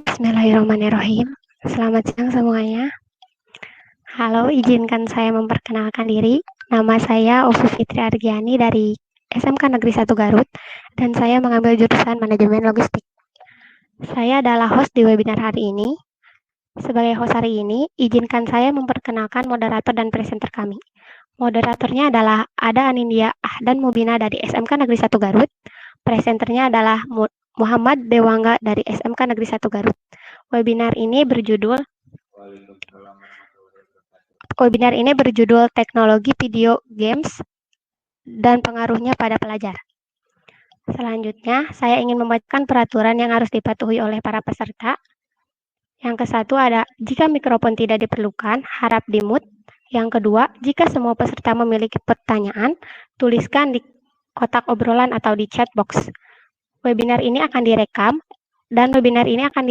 Bismillahirrahmanirrahim. Selamat siang semuanya. Halo, izinkan saya memperkenalkan diri. Nama saya Ovi Fitri Argiani dari SMK Negeri 1 Garut dan saya mengambil jurusan Manajemen Logistik. Saya adalah host di webinar hari ini. Sebagai host hari ini, izinkan saya memperkenalkan moderator dan presenter kami. Moderatornya adalah Ada Anindya dan Mubina dari SMK Negeri 1 Garut. Presenternya adalah Muhammad Dewangga dari SMK Negeri 1 Garut. Webinar ini berjudul Teknologi Video Games dan Pengaruhnya pada Pelajar. Selanjutnya, saya ingin membacakan peraturan yang harus dipatuhi oleh para peserta. Yang ke-1 ada, jika mikrofon tidak diperlukan, harap di-mute. Yang kedua, jika semua peserta memiliki pertanyaan, tuliskan di kotak obrolan atau di chat box. Webinar ini akan direkam, dan webinar ini akan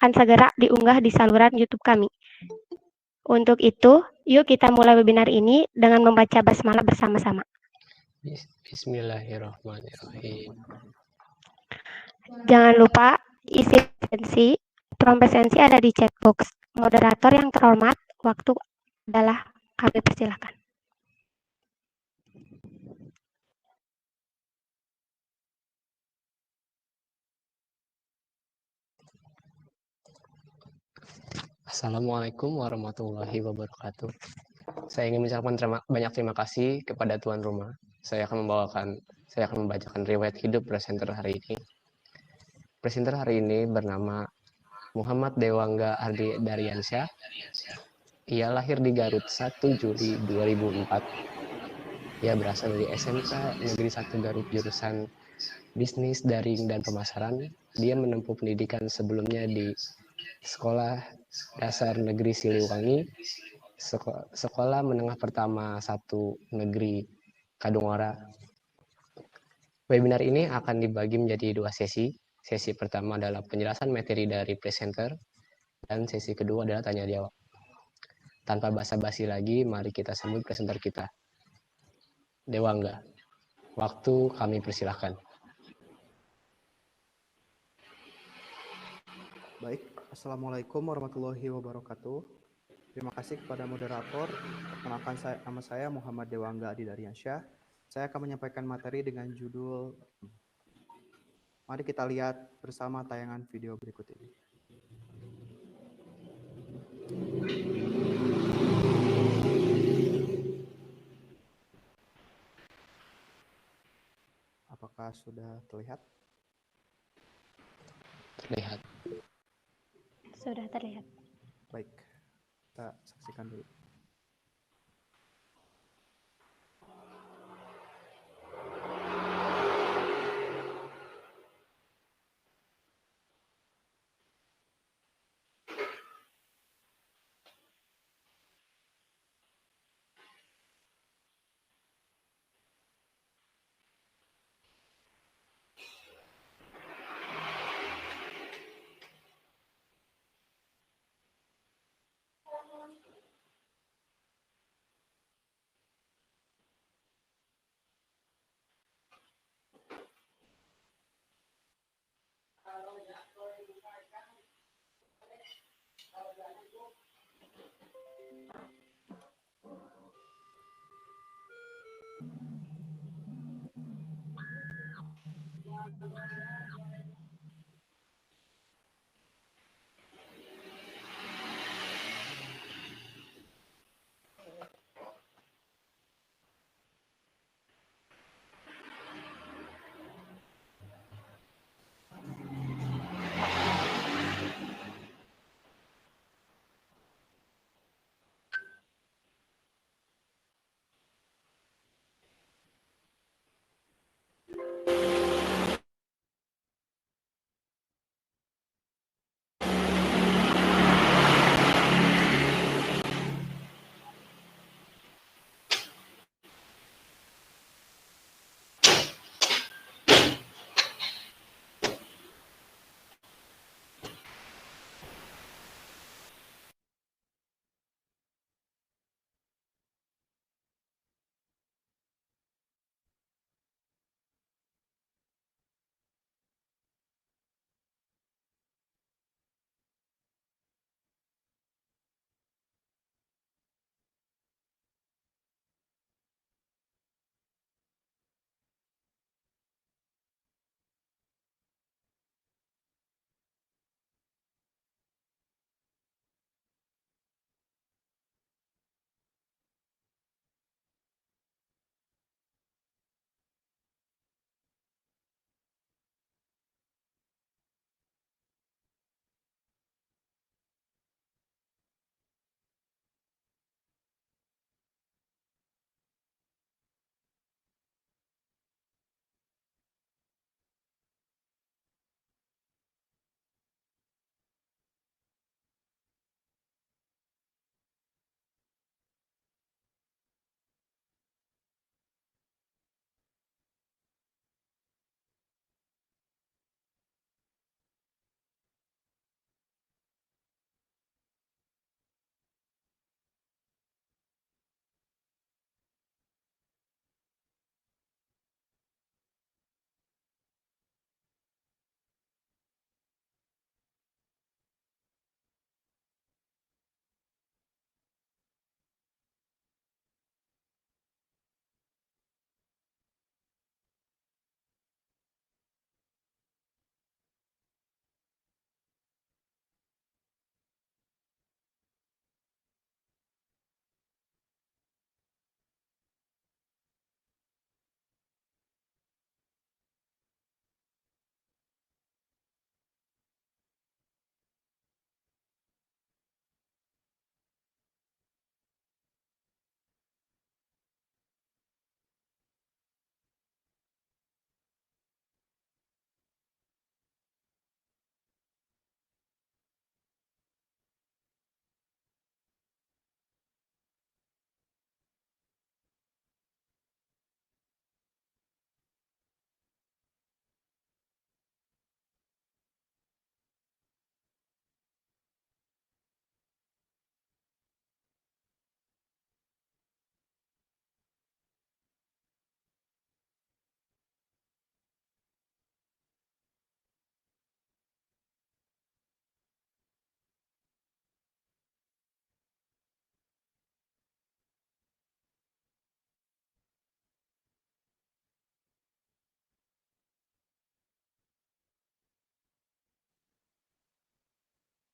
segera diunggah di saluran YouTube kami. Untuk itu, yuk kita mulai webinar ini dengan membaca basmalah bersama-sama. Bismillahirrahmanirrahim. Jangan lupa isi presensi ada di chat box. Moderator yang terhormat, waktu adalah kami persilakan. Assalamualaikum warahmatullahi wabarakatuh. Saya ingin mengucapkan banyak terima kasih kepada tuan rumah. Saya akan membacakan riwayat hidup presenter hari ini. Presenter hari ini bernama Muhammad Dewangga Ardi Daryansyah. Ia lahir di Garut 1 Juli 2004. Ia berasal dari SMK Negeri 1 Garut jurusan Bisnis Daring dan Pemasaran. Dia menempuh pendidikan sebelumnya di Sekolah Dasar Negeri Siliwangi, Sekolah Menengah Pertama 1 Negeri Kadungora. Webinar ini akan dibagi menjadi 2 sesi. Sesi pertama adalah penjelasan materi dari presenter, dan sesi kedua adalah tanya jawab. Tanpa basa-basi lagi, mari kita sambut presenter kita. Dewangga, waktu kami persilahkan. Baik, Assalamualaikum warahmatullahi wabarakatuh. Terima kasih kepada moderator. Perkenalkan, nama saya Muhammad Dewangga Adi Daryansyah. Saya akan menyampaikan materi dengan judul, mari kita lihat bersama tayangan video berikut ini. Apakah sudah terlihat? Terlihat. Sudah terlihat. Baik, kita saksikan dulu.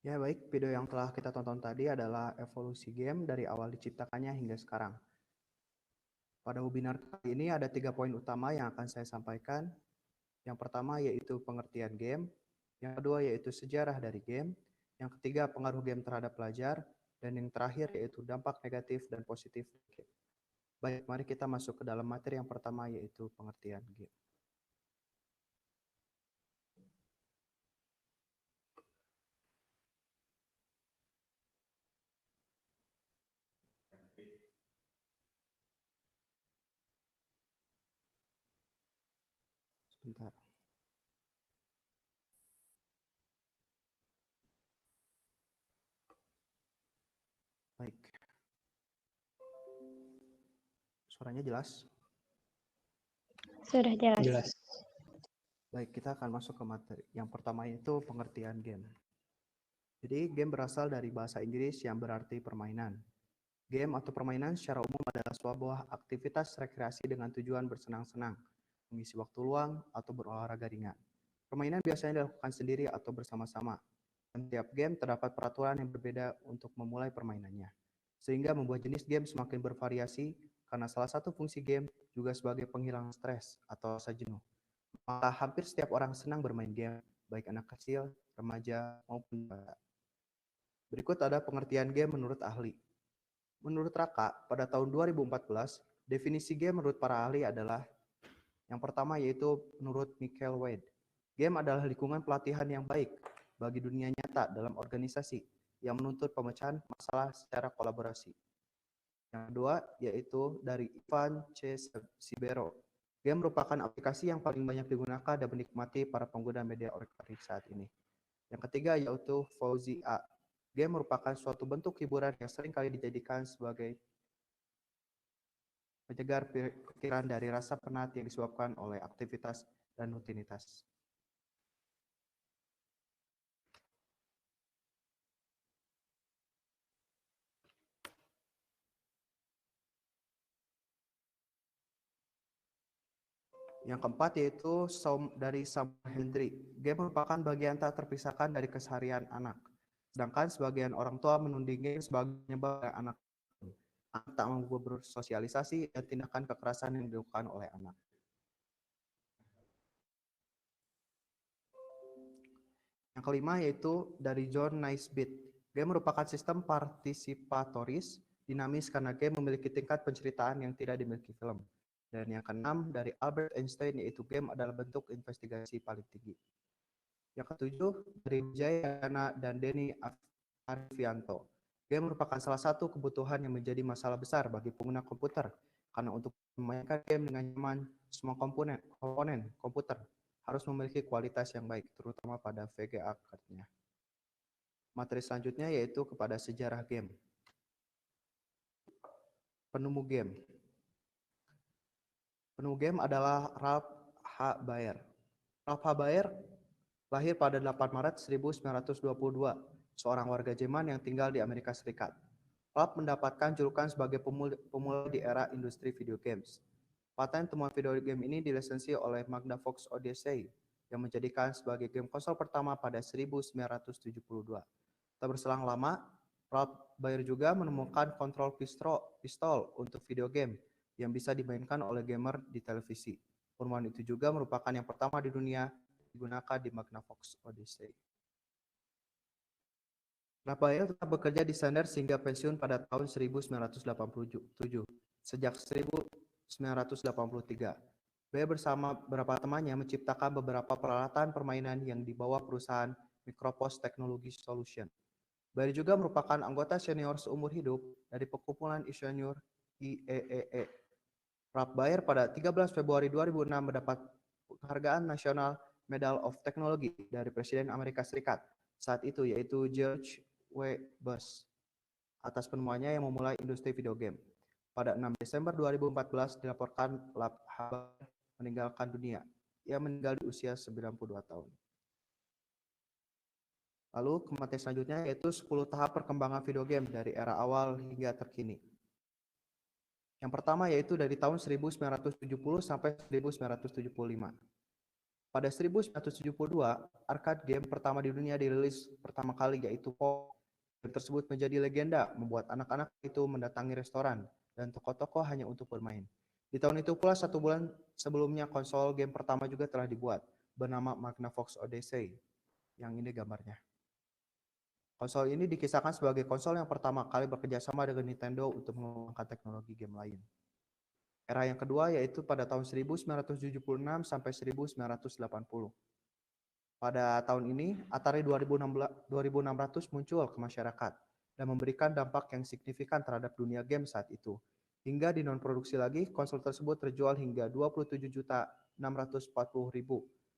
Ya baik, video yang telah kita tonton tadi adalah evolusi game dari awal diciptakannya hingga sekarang. Pada webinar kali ini ada 3 poin utama yang akan saya sampaikan. Yang pertama yaitu pengertian game, yang kedua yaitu sejarah dari game, yang ketiga pengaruh game terhadap pelajar, dan yang terakhir yaitu dampak negatif dan positif game. Baik, mari kita masuk ke dalam materi yang pertama yaitu pengertian game. Sebentar. Baik. Suaranya jelas? Sudah jelas. Jelas. Baik, kita akan masuk ke materi. Yang pertama itu pengertian game. Jadi, game berasal dari bahasa Inggris yang berarti permainan. Game atau permainan secara umum adalah sebuah aktivitas rekreasi dengan tujuan bersenang-senang, mengisi waktu luang, atau berolahraga ringan. Permainan biasanya dilakukan sendiri atau bersama-sama. Dan tiap game terdapat peraturan yang berbeda untuk memulai permainannya, sehingga membuat jenis game semakin bervariasi karena salah satu fungsi game juga sebagai penghilang stres atau rasa jenuh. Maka hampir setiap orang senang bermain game, baik anak kecil, remaja, maupun dewasa. Berikut ada pengertian game menurut ahli. Menurut Raka, pada tahun 2014, definisi game menurut para ahli adalah yang pertama yaitu menurut Michael Wade. Game adalah lingkungan pelatihan yang baik bagi dunia nyata dalam organisasi yang menuntut pemecahan masalah secara kolaborasi. Yang kedua yaitu dari Ivan C. Sibero. Game merupakan aplikasi yang paling banyak digunakan dan dinikmati para pengguna media elektronik saat ini. Yang ketiga yaitu Fauzi A. Game merupakan suatu bentuk hiburan yang sering kali dijadikan sebagai penyegar pikiran dari rasa penat yang disebabkan oleh aktivitas dan rutinitas. Yang keempat yaitu dari Samuel Hendry. Game merupakan bagian tak terpisahkan dari keseharian anak. Sedangkan sebagian orang tua menunding game sebagai penyebab anak tak mampu bersosialisasi dan tindakan kekerasan yang dilakukan oleh anak. Yang kelima yaitu dari John Naisbitt. Game merupakan sistem partisipatoris dinamis karena game memiliki tingkat penceritaan yang tidak dimiliki film. Dan yang keenam dari Albert Einstein yaitu game adalah bentuk investigasi paling tinggi. Yang ketujuh dari Jayana dan Denny Arfianto. Game merupakan salah satu kebutuhan yang menjadi masalah besar bagi pengguna komputer karena untuk memainkan game dengan nyaman semua komponen komputer harus memiliki kualitas yang baik terutama pada VGA card-nya. Materi selanjutnya yaitu kepada sejarah game. Penemu game. Penemu game adalah Ralph H. Baer. Ralph H. Baer lahir pada 8 Maret 1922, seorang warga Jerman yang tinggal di Amerika Serikat. Ralph mendapatkan julukan sebagai pemula di era industri video games. Paten temuan video game ini dilisensi oleh Magnavox Odyssey yang menjadikan sebagai game konsol pertama pada 1972. Tak berselang lama, Ralph Baer juga menemukan kontrol pistol untuk video game yang bisa dimainkan oleh gamer di televisi. Penemuan itu juga merupakan yang pertama di dunia digunakan di Magnavox Odyssey. Rafael tetap bekerja di Sander sehingga pensiun pada tahun 1987. Sejak 1983, Baer bersama beberapa temannya menciptakan beberapa peralatan permainan yang dibawa perusahaan Micropost Technology Solution. Baer juga merupakan anggota senior seumur hidup dari perkumpulan insinyur IEEE. Ralph Baer pada 13 Februari 2006 mendapat penghargaan nasional Medal of Technology dari Presiden Amerika Serikat saat itu yaitu George W. Bush atas penemuannya yang memulai industri video game. Pada 6 Desember 2014 dilaporkan Ralph Baer meninggalkan dunia. Ia meninggal di usia 92 tahun. Lalu materi selanjutnya yaitu 10 tahap perkembangan video game dari era awal hingga terkini. Yang pertama yaitu dari tahun 1970 sampai 1975. Pada 1972, arcade game pertama di dunia dirilis pertama kali yaitu Pong. Game tersebut menjadi legenda, membuat anak-anak itu mendatangi restoran dan toko-toko hanya untuk bermain. Di tahun itu pula, 1 bulan sebelumnya, konsol game pertama juga telah dibuat, bernama Magnavox Odyssey. Yang ini gambarnya. Konsol ini dikisahkan sebagai konsol yang pertama kali bekerjasama dengan Nintendo untuk mengembangkan teknologi game lain. Era yang kedua yaitu pada tahun 1976 sampai 1980. Pada tahun ini, Atari 2600 muncul ke masyarakat dan memberikan dampak yang signifikan terhadap dunia game saat itu. Hingga di non-produksi lagi, konsol tersebut terjual hingga 27.640.000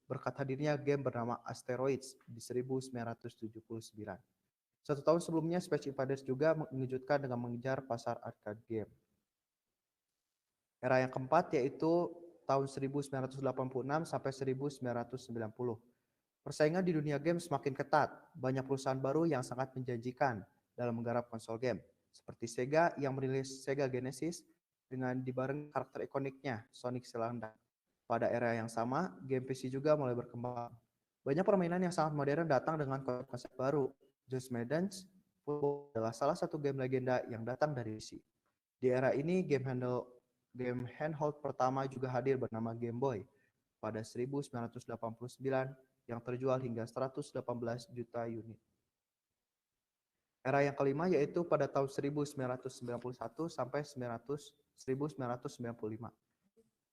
berkat hadirnya game bernama Asteroids di 1979. 1 tahun sebelumnya, Space Invaders juga mengejutkan dengan mengejar pasar arcade game. Era yang keempat yaitu tahun 1986 sampai 1990. Persaingan di dunia game semakin ketat. Banyak perusahaan baru yang sangat menjanjikan dalam menggarap konsol game, seperti Sega yang merilis Sega Genesis dengan dibarengi karakter ikoniknya Sonic Cylinder. Pada era yang sama, game PC juga mulai berkembang. Banyak permainan yang sangat modern datang dengan konsep baru. Just Dance Football adalah salah satu game legenda yang datang dari PC. Di era ini, game handheld pertama juga hadir bernama Game Boy pada 1989 yang terjual hingga 118 juta unit. Era yang kelima yaitu pada tahun 1991 sampai 1995.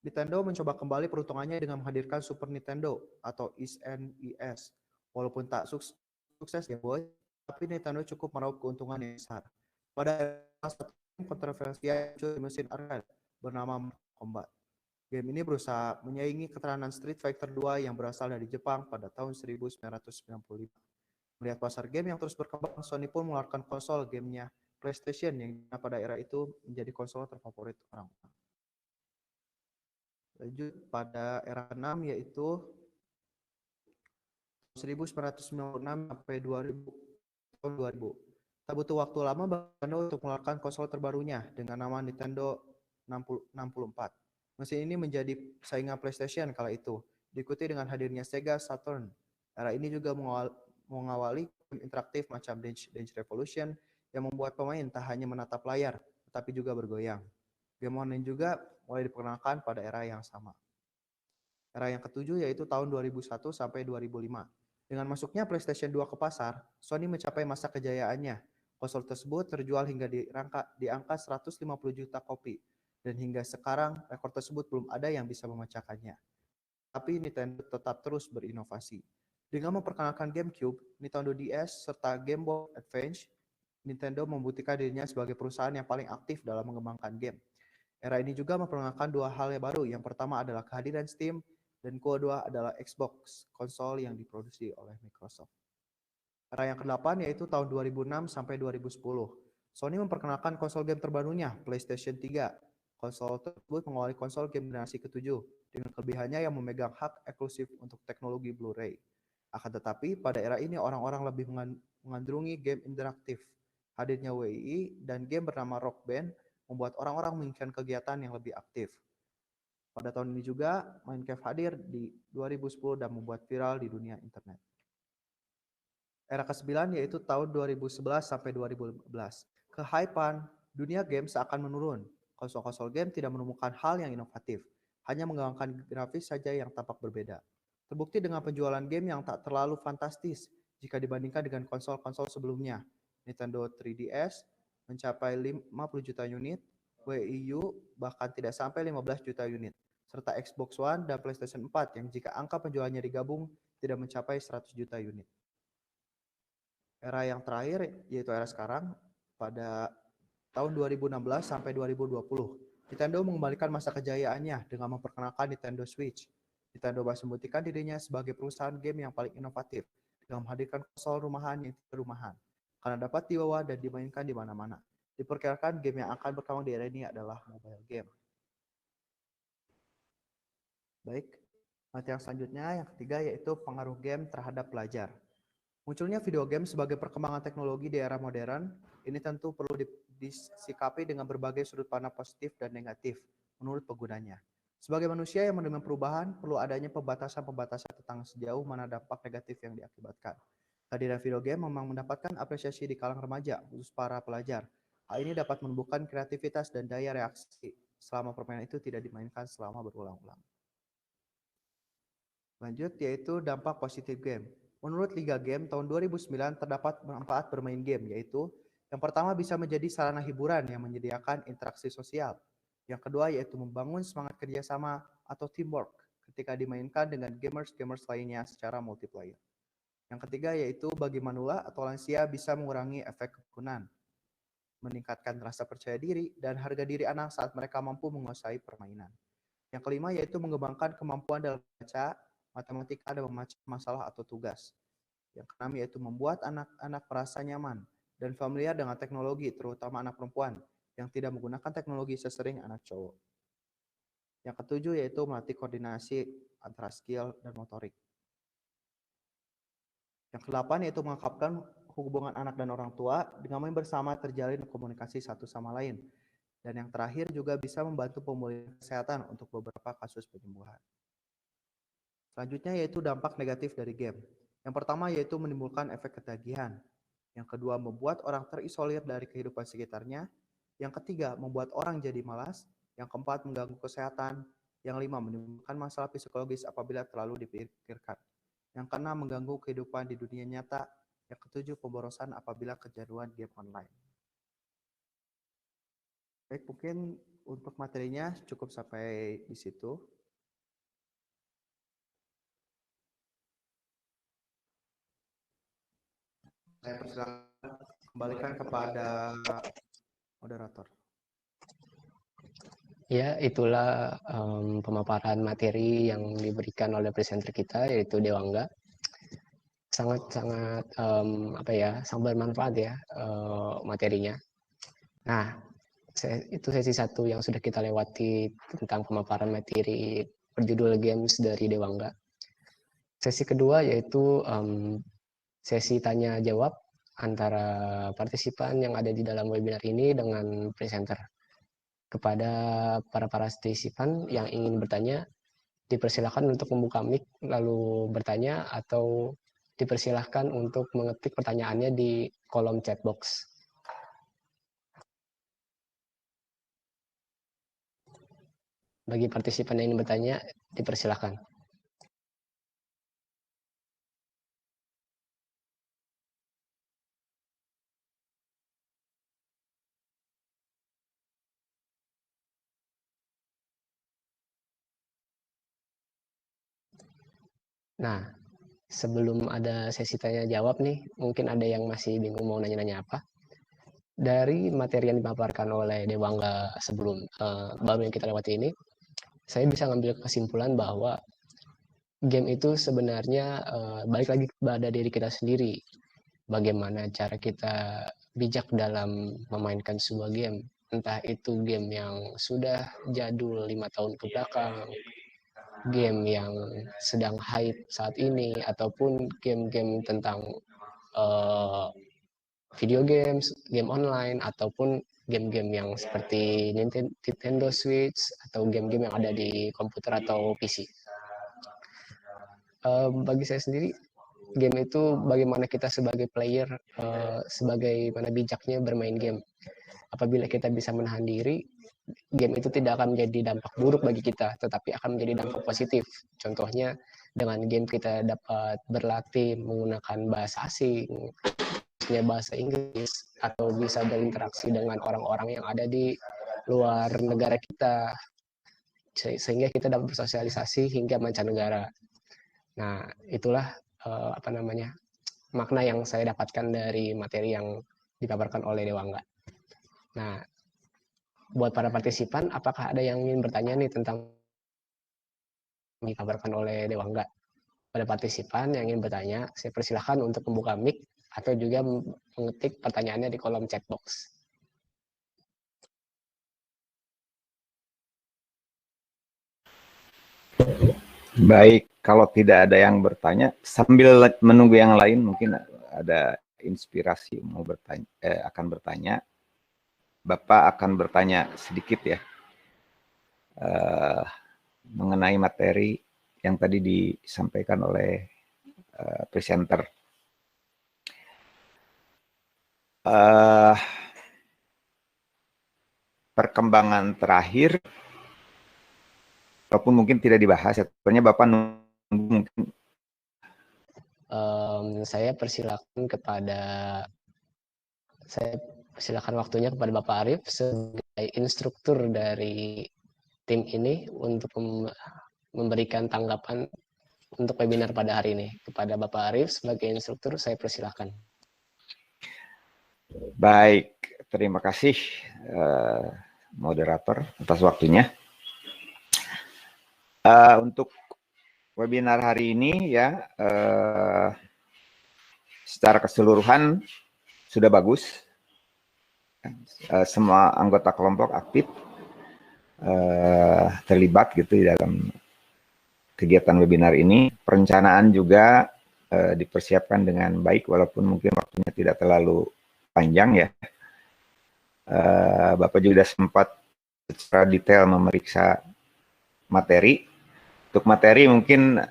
Nintendo mencoba kembali peruntungannya dengan menghadirkan Super Nintendo atau SNES. Walaupun tak sukses Game Boy, tapi Nintendo cukup meraup keuntungan yang besar. Pada satu kontroversial di mesin arcade bernama Mortal Kombat. Game ini berusaha menyaingi keterangan Street Fighter 2 yang berasal dari Jepang pada tahun 1995. Melihat pasar game yang terus berkembang, Sony pun mengeluarkan konsol gamenya PlayStation yang pada era itu menjadi konsol terfavorit orang-orang. Lanjut pada era ke-6 yaitu 1996 sampai 2000. Tahun 2000. Tak butuh waktu lama Nintendo untuk mengeluarkan konsol terbarunya dengan nama Nintendo 64. Mesin ini menjadi saingan PlayStation kala itu, diikuti dengan hadirnya Sega Saturn. Era ini juga mengawali game interaktif macam Dance Revolution yang membuat pemain tak hanya menatap layar, tetapi juga bergoyang. Game online juga mulai diperkenalkan pada era yang sama. Era yang ketujuh yaitu tahun 2001 sampai 2005. Dengan masuknya PlayStation 2 ke pasar, Sony mencapai masa kejayaannya. Konsol tersebut terjual hingga di angka 150 juta kopi. Dan hingga sekarang, rekor tersebut belum ada yang bisa memecahkannya. Tapi Nintendo tetap terus berinovasi. Dengan memperkenalkan GameCube, Nintendo DS, serta Game Boy Advance, Nintendo membuktikan dirinya sebagai perusahaan yang paling aktif dalam mengembangkan game. Era ini juga memperkenalkan dua hal yang baru. Yang pertama adalah kehadiran Steam, dan kedua adalah Xbox, konsol yang diproduksi oleh Microsoft. Era yang ke-8 yaitu tahun 2006 sampai 2010. Sony memperkenalkan konsol game terbarunya, PlayStation 3. Konsol tersebut mengawali konsol game generasi ke-7 dengan kelebihannya yang memegang hak eksklusif untuk teknologi Blu-ray. Akan tetapi, pada era ini orang-orang lebih mengandrungi game interaktif. Hadirnya WiiI dan game bernama Rock Band membuat orang-orang menginginkan kegiatan yang lebih aktif. Pada tahun ini juga, Minecraft hadir di 2010 dan membuat viral di dunia internet. Era ke-9 yaitu tahun 2011 sampai 2015. Kehypean dunia game seakan menurun. Konsol-konsol game tidak menemukan hal yang inovatif, hanya mengembangkan grafis saja yang tampak berbeda. Terbukti dengan penjualan game yang tak terlalu fantastis jika dibandingkan dengan konsol-konsol sebelumnya. Nintendo 3DS mencapai 50 juta unit, Wii U bahkan tidak sampai 15 juta unit, serta Xbox One dan PlayStation 4 yang jika angka penjualannya digabung tidak mencapai 100 juta unit. Era yang terakhir yaitu era sekarang pada tahun 2016 sampai 2020. Nintendo mengembalikan masa kejayaannya dengan memperkenalkan Nintendo Switch. Nintendo masih membuktikan dirinya sebagai perusahaan game yang paling inovatif dengan menghadirkan konsol rumahan yang tidak rumahan karena dapat dibawa dan dimainkan di mana-mana. Diperkirakan game yang akan berkembang di era ini adalah mobile game. Baik, materi yang selanjutnya yang ketiga yaitu pengaruh game terhadap pelajar. Munculnya video game sebagai perkembangan teknologi di era modern, ini tentu perlu disikapi dengan berbagai sudut pandang positif dan negatif menurut penggunanya. Sebagai manusia yang menerima perubahan, perlu adanya pembatasan-pembatasan tentang sejauh mana dampak negatif yang diakibatkan. Kehadiran video game memang mendapatkan apresiasi di kalangan remaja, khusus para pelajar. Hal ini dapat menumbuhkan kreativitas dan daya reaksi selama permainan itu tidak dimainkan selama berulang-ulang. Lanjut, yaitu dampak positif game. Menurut Liga Game, tahun 2009 terdapat manfaat bermain game, yaitu yang pertama bisa menjadi sarana hiburan yang menyediakan interaksi sosial. Yang kedua yaitu membangun semangat kerjasama atau teamwork ketika dimainkan dengan gamers-gamers lainnya secara multiplayer. Yang ketiga yaitu bagi manula atau lansia bisa mengurangi efek kekungan, meningkatkan rasa percaya diri dan harga diri anak saat mereka mampu menguasai permainan. Yang kelima yaitu mengembangkan kemampuan dalam membaca, matematika, dan memecahkan masalah atau tugas. Yang keenam yaitu membuat anak-anak merasa nyaman dan familiar dengan teknologi, terutama anak perempuan yang tidak menggunakan teknologi sesering anak cowok. Yang ketujuh yaitu melatih koordinasi antara skill dan motorik. Yang kedelapan yaitu mengungkapkan hubungan anak dan orang tua dengan main bersama terjalin komunikasi satu sama lain. Dan yang terakhir juga bisa membantu pemulihan kesehatan untuk beberapa kasus penyembuhan. Selanjutnya yaitu dampak negatif dari game. Yang pertama yaitu menimbulkan efek ketagihan. Yang kedua membuat orang terisolir dari kehidupan sekitarnya. Yang ketiga membuat orang jadi malas. Yang keempat mengganggu kesehatan. Yang lima menimbulkan masalah psikologis apabila terlalu dipikirkan. Yang keenam mengganggu kehidupan di dunia nyata. Yang ketujuh pemborosan apabila kecanduan game online. Baik, mungkin untuk materinya cukup sampai di situ. Saya persilakan kembalikan kepada moderator. Ya, itulah pemaparan materi yang diberikan oleh presenter kita, yaitu Dewangga. Sangat-sangat sangat bermanfaat ya materinya. Nah, itu sesi 1 yang sudah kita lewati tentang pemaparan materi berjudul Games dari Dewangga. Sesi kedua yaitu sesi tanya jawab antara partisipan yang ada di dalam webinar ini dengan presenter. Kepada para partisipan yang ingin bertanya, dipersilakan untuk membuka mic lalu bertanya, atau dipersilahkan untuk mengetik pertanyaannya di kolom chat box. Bagi partisipan yang ingin bertanya, dipersilakan. Nah, sebelum ada sesi tanya jawab nih, mungkin ada yang masih bingung mau nanya-nanya apa. Dari materi yang dipaparkan oleh Dewangga sebelum baru yang kita lewati ini, saya bisa ngambil kesimpulan bahwa game itu sebenarnya balik lagi kepada diri kita sendiri. Bagaimana cara kita bijak dalam memainkan sebuah game. Entah itu game yang sudah jadul 5 tahun ke belakang, game yang sedang hype saat ini, ataupun game-game tentang video games, game online, ataupun game-game yang seperti Nintendo Switch, atau game-game yang ada di komputer atau PC. Bagi saya sendiri, game itu bagaimana kita sebagai player, sebagaimana bijaknya bermain game. Apabila kita bisa menahan diri, game itu tidak akan menjadi dampak buruk bagi kita, tetapi akan menjadi dampak positif. Contohnya, dengan game kita dapat berlatih menggunakan bahasa asing, bahasa Inggris, atau bisa berinteraksi dengan orang-orang yang ada di luar negara kita, sehingga kita dapat bersosialisasi hingga mancanegara. Nah, itulah makna yang saya dapatkan dari materi yang dipaparkan oleh Dewangga. Nah, buat para partisipan, apakah ada yang ingin bertanya nih tentang yang dipaparkan oleh Dewangga? Pada partisipan yang ingin bertanya, saya persilahkan untuk membuka mic atau juga mengetik pertanyaannya di kolom chat box. Baik, kalau tidak ada yang bertanya, sambil menunggu yang lain, mungkin ada inspirasi mau bertanya, akan bertanya. Bapak akan bertanya sedikit ya. mengenai materi yang tadi disampaikan oleh presenter. Perkembangan terakhir, walaupun mungkin tidak dibahas, ya, sebenarnya Bapak nunggu mungkin. Saya persilakan waktunya kepada Bapak Arif sebagai instruktur dari tim ini untuk memberikan tanggapan untuk webinar pada hari ini. Kepada Bapak Arif sebagai instruktur, saya persilakan. Baik, terima kasih moderator atas waktunya. Untuk webinar hari ini ya, secara keseluruhan sudah bagus. Semua anggota kelompok aktif terlibat gitu di dalam kegiatan webinar ini. Perencanaan juga dipersiapkan dengan baik walaupun mungkin waktunya tidak terlalu panjang ya. Bapak juga sempat secara detail memeriksa materi. Untuk materi mungkin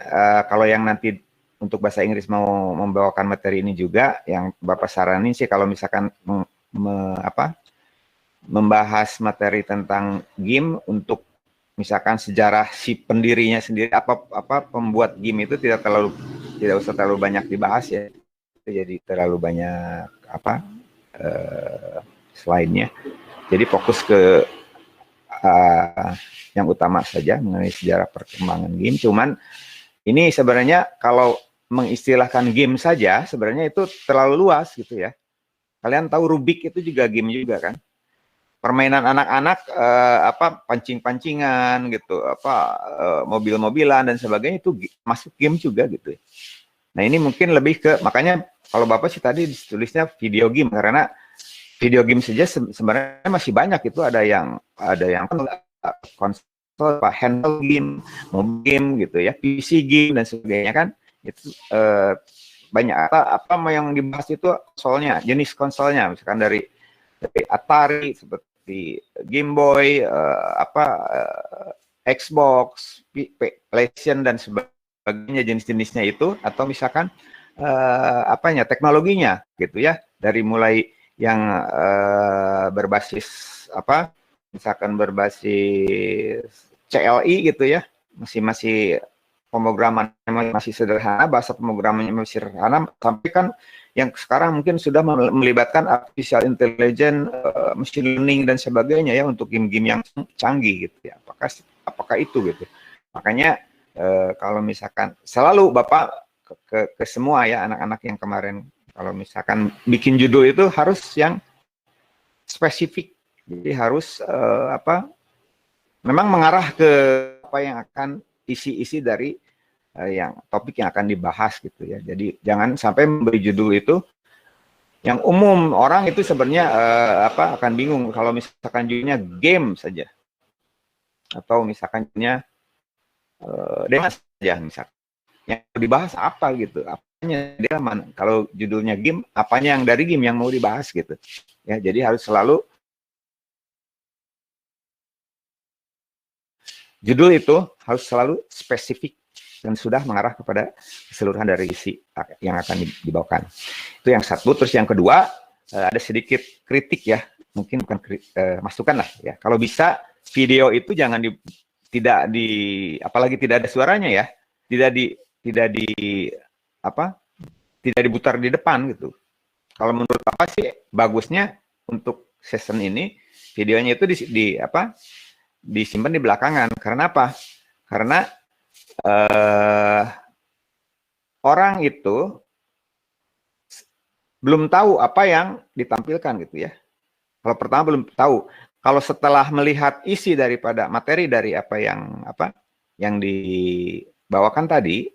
kalau yang nanti untuk bahasa Inggris mau membawakan materi ini juga, yang Bapak saranin sih kalau misalkan membahas materi tentang game untuk misalkan sejarah si pendirinya sendiri, apa pembuat game itu tidak usah terlalu banyak dibahas ya, jadi terlalu banyak slide-nya. Jadi fokus ke yang utama saja mengenai sejarah perkembangan game. Cuman ini sebenarnya kalau mengistilahkan game saja sebenarnya itu terlalu luas gitu ya. Kalian tahu Rubik itu juga game juga kan? Permainan anak-anak pancing-pancingan gitu, mobil-mobilan dan sebagainya itu masuk game juga gitu. Nah, ini mungkin lebih ke, makanya kalau Bapak sih tadi tulisnya video game, karena video game saja sebenarnya masih banyak itu, ada yang konsol, handheld game, mobile game gitu ya, PC game dan sebagainya kan. Itu banyak apa yang dibahas itu konsolnya, jenis konsolnya, misalkan dari Atari seperti Game Boy, Xbox, PlayStation dan sebagainya, jenis-jenisnya itu, atau misalkan teknologinya gitu ya, dari mulai yang berbasis misalkan berbasis CLI gitu ya, masih pemrograman masih sederhana, bahasa pemrogramannya masih sederhana, sampai kan yang sekarang mungkin sudah melibatkan artificial intelligence, machine learning dan sebagainya ya, untuk game-game yang canggih gitu ya. Apakah itu gitu. Makanya kalau misalkan selalu Bapak ke semua ya anak-anak yang kemarin, kalau misalkan bikin judul itu harus yang spesifik. Jadi harus memang mengarah ke apa yang akan isi-isi dari yang topik yang akan dibahas gitu ya. Jadi jangan sampai memberi judul itu yang umum, orang itu sebenarnya akan bingung kalau misalkan judulnya game saja, atau misalkan judulnya demo saja misalkan. Yang dibahas apa gitu, apanya dia mana? Kalau judulnya game, apanya yang dari game yang mau dibahas gitu ya. Jadi harus selalu judul itu harus selalu spesifik dan sudah mengarah kepada keseluruhan dari isi yang akan dibawakan. Itu yang satu. Terus yang kedua, ada sedikit kritik ya, mungkin bukan masukan lah ya. Kalau bisa video itu jangan apalagi tidak ada suaranya ya, tidak diputar di depan gitu. Kalau menurut Bapak sih bagusnya untuk season ini videonya itu disimpan di belakangan. Karena apa? Karena orang itu belum tahu apa yang ditampilkan gitu ya. Kalau pertama belum tahu. Kalau setelah melihat isi daripada materi dari apa yang dibawakan tadi,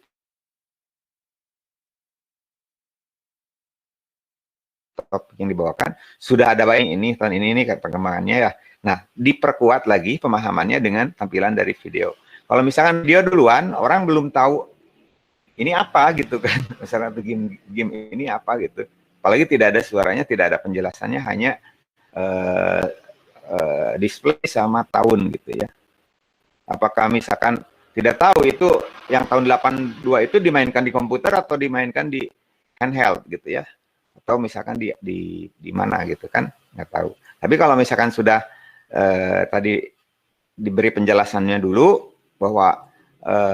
topik yang dibawakan sudah ada baik ini perkembangannya ya. Nah, diperkuat lagi pemahamannya dengan tampilan dari video. Kalau misalkan video duluan, orang belum tahu ini apa gitu kan, misalnya game ini apa gitu. Apalagi tidak ada suaranya, tidak ada penjelasannya, hanya display sama tahun gitu ya. Apakah misalkan tidak tahu itu yang tahun 82 itu dimainkan di komputer atau dimainkan di handheld gitu ya. Atau misalkan di mana gitu kan, nggak tahu. Tapi kalau misalkan sudah tadi diberi penjelasannya dulu bahwa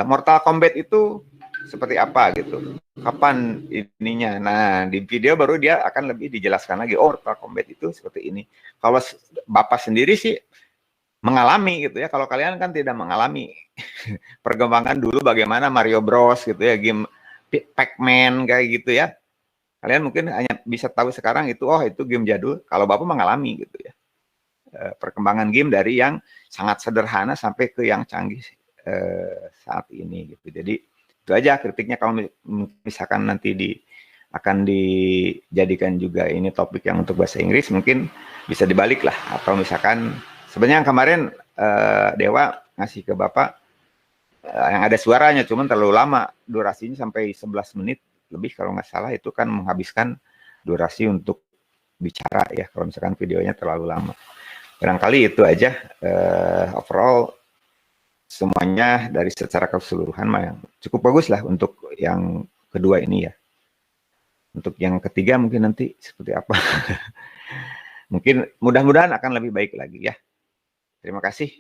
Mortal Kombat itu seperti apa gitu, kapan ininya. Nah, di video baru dia akan lebih dijelaskan lagi, oh Mortal Kombat itu seperti ini. Kalau Bapak sendiri sih mengalami gitu ya, kalau kalian kan tidak mengalami perkembangan dulu bagaimana Mario Bros gitu ya, game Pac-Man kayak gitu ya. Kalian mungkin hanya bisa tahu sekarang itu, oh itu game jadul. Kalau Bapak mengalami gitu ya, perkembangan game dari yang sangat sederhana sampai ke yang canggih saat ini gitu. Jadi itu aja kritiknya, kalau misalkan nanti akan dijadikan juga ini topik yang untuk bahasa Inggris, mungkin bisa dibalik lah. Atau misalkan sebenarnya yang kemarin Dewa ngasih ke Bapak yang ada suaranya, cuman terlalu lama, durasinya sampai 11 menit lebih kalau nggak salah, itu kan menghabiskan durasi untuk bicara ya, kalau misalkan videonya terlalu lama. Barangkali itu aja, overall semuanya dari secara keseluruhan yang cukup bagus lah untuk yang kedua ini ya. Untuk yang ketiga mungkin nanti seperti apa. Mungkin mudah-mudahan akan lebih baik lagi ya. Terima kasih.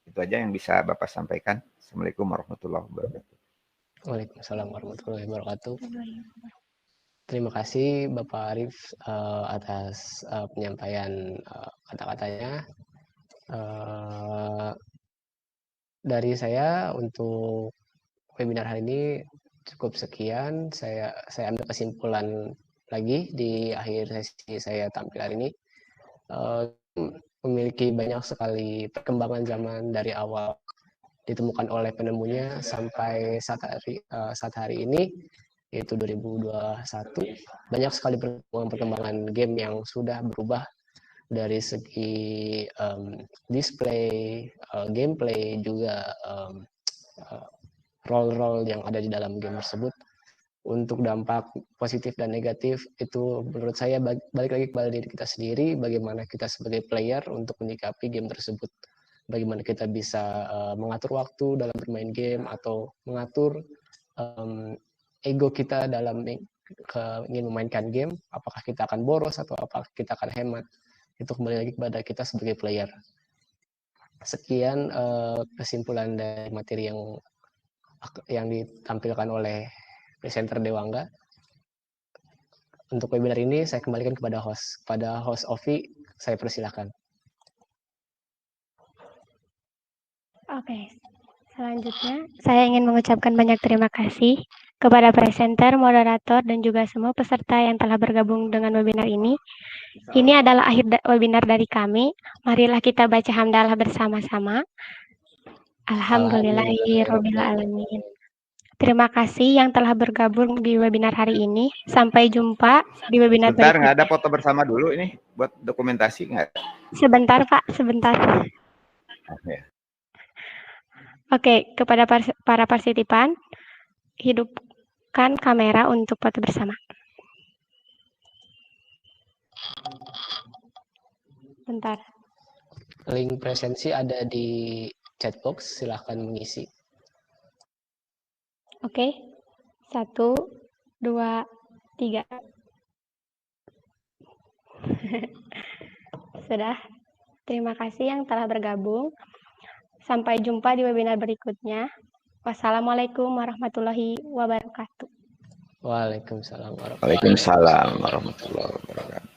Itu aja yang bisa Bapak sampaikan. Assalamualaikum warahmatullahi wabarakatuh. Waalaikumsalam warahmatullahi wabarakatuh. Terima kasih Bapak Arif atas penyampaian kata-katanya. Dari saya untuk webinar hari ini cukup sekian. Saya ambil kesimpulan lagi di akhir sesi saya tampil hari ini. Memiliki banyak sekali perkembangan zaman dari awal ditemukan oleh penemunya sampai saat hari ini, yaitu 2021. Banyak sekali perkembangan game yang sudah berubah dari segi display, gameplay, juga role-role yang ada di dalam game tersebut. Untuk dampak positif dan negatif itu menurut saya balik lagi kepada diri kita sendiri, bagaimana kita sebagai player untuk menyikapi game tersebut. Bagaimana kita bisa mengatur waktu dalam bermain game, atau mengatur ego kita dalam ingin memainkan game, apakah kita akan boros atau apakah kita akan hemat. Itu kembali lagi kepada kita sebagai player. Sekian kesimpulan dari materi yang ditampilkan oleh presenter Dewangga. Untuk webinar ini saya kembalikan kepada host Ovi, saya persilahkan. Oke, selanjutnya saya ingin mengucapkan banyak terima kasih kepada presenter, moderator, dan juga semua peserta yang telah bergabung dengan webinar ini. Ini adalah akhir webinar dari kami. Marilah kita baca hamdalah bersama-sama. Alhamdulillahirabbil alamin. Terima kasih yang telah bergabung di webinar hari ini. Sampai jumpa di webinar Sebentar, berikutnya. nggak ada foto bersama dulu ini buat dokumentasi nggak? Sebentar Pak, sebentar. Oke. Oke, kepada para partisipan, hidupkan kamera untuk foto bersama. Bentar. Link presensi ada di chat box, silahkan mengisi. Oke, 1, 2, 3. Sudah. Terima kasih yang telah bergabung. Sampai jumpa di webinar berikutnya. Wassalamualaikum warahmatullahi wabarakatuh. Waalaikumsalam warahmatullahi wabarakatuh. Waalaikumsalam warahmatullahi wabarakatuh.